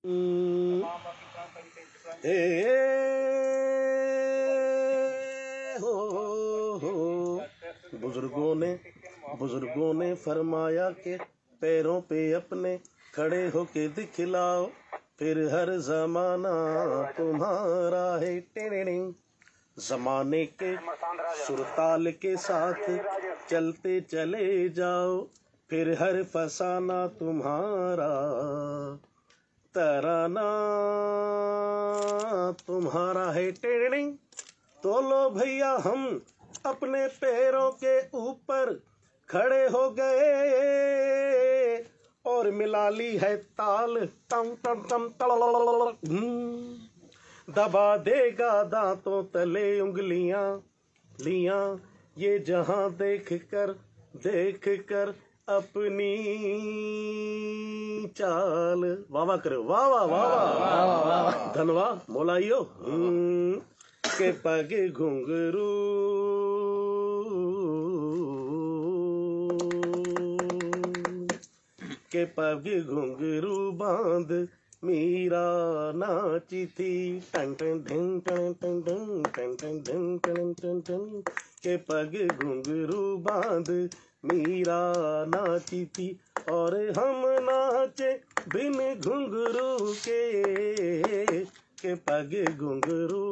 ए हो बुजुर्गों ने फरमाया के पैरों पे अपने खड़े होके दिखलाओ, फिर हर जमाना तुम्हारा है। टेनिंग जमाने के सुरताल के साथ चलते चले जाओ, फिर हर फसाना तुम्हारा, तराना तुम्हारा है। टेनिंग तो लो भैया हम अपने पैरों के ऊपर खड़े हो गए और मिला ली है ताल, तम तम तम तल, दबा देगा दांतों तले उंगलियां लियां, ये जहां देख कर अपनी चाल। वाह वाह करो, वाह वाह वाह वाह, धनवा मोलाइयो के पग घुंघरू के पग घुंघरू बांध मीरा नाची थी, टन टन टन टन टन टन टन टन टन टन टन, के पग घुंघरू बांध मीरा नाची थी, और हम नाचे बिन घुंघरू के पग घुंघरू।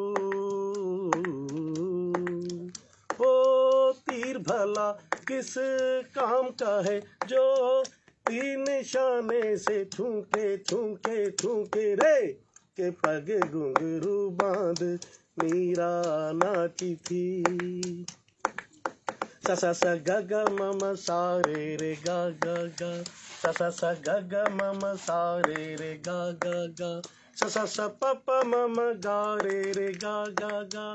वो तीर भला किस काम का है जो तीन निशाने से थूके रे, के पग घुंघरू बांध मीरा नाची थी। सा सा सा गा गा मम सा रे रे गा गा गा, सा सा सा गा गा मम सा रे रे गा गा गा, सा सा सा प प मम गा रे रे गा गा गा,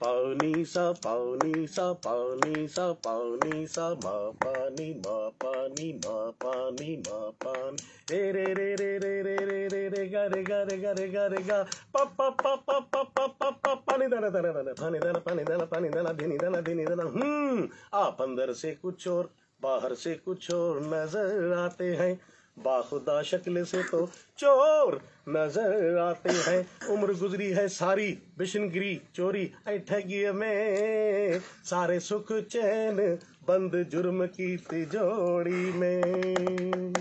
पानी सा पानी सा पानी सा पानी सा मा पानी मा पानी मा पानी मा पानी रे रे रे रे रे रे रे रे रे गा रे गा रे गा रे गा रे गा प प प प प प प प पानी दाना दाना दाना पानी दाना पानी दाना पानी दाना धिनी दाना। आप अंदर से कुछ और बाहर से कुछ और नजर आते हैं, बाखुदा शक्ल से तो चोर नजर आते हैं। उम्र गुजरी है सारी बिशनगिरी चोरी ठगी में, सारे सुख चैन बंद जुर्म की तिजोरी में।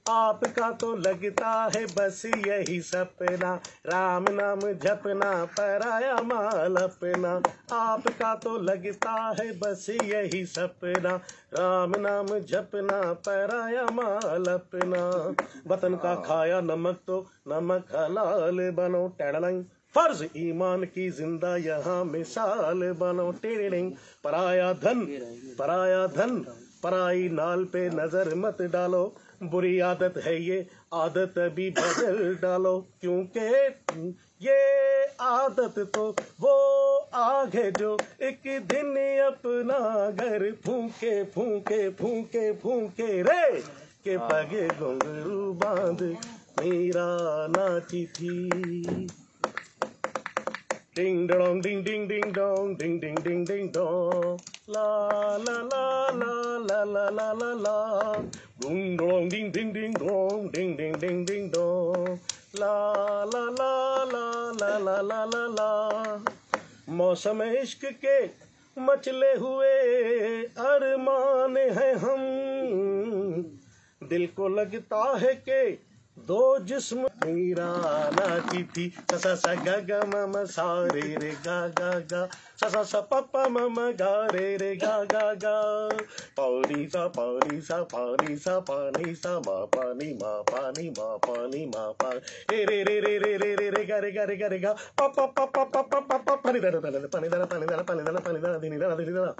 आपका तो लगता है बस यही सपना, राम नाम जपना पराया माल अपना। आपका तो लगता है बस यही सपना, राम नाम जपना पराया माल अपना। वतन का खाया नमक तो नमक हलाल बनो, टेड़लंग फर्ज ईमान की जिंदा यहाँ मिसाल बनो। टेड़िंग पराया धन पराई नाल पे नजर मत डालो, बुरी आदत है ये आदत भी बदल डालो, क्योंकि ये आदत तो वो आग है जो एक दिन अपना घर फूके रे, के पगे घुंघरू बांध मीरा नाची थी। डिंग डोंग डिंग डिंग डिंग डोंग डिंग डिंग डिंग डिंग डोंग, ला ला ला ला ला ला ला ला ला, डिंग डोंग डिंग डिंग डिंग डोंग डिंग डिंग डिंग डिंग डोंग, ला ला ला ला ला ला ला ला ला। मौसम इश्क के मचले हुए अरमान है हम, दिल को लगता है कि दो जिस्म मीरा नाची थी। सा सा गा गा मम सा रे रे गा गा गा, सा सा सा प प मम गा रे रे गा गा गा, पानी सा पानी सा पानी सा पानी सा मा पानी मा पानी मा पानी मा पानी रे रे रे रे रे रे रे गा रे गा रे गा रे गा प प प प प प प प पानी दाना पानी दाना पानी दाना पानी दाना पानी दाना पानी दाना धिनी दाना।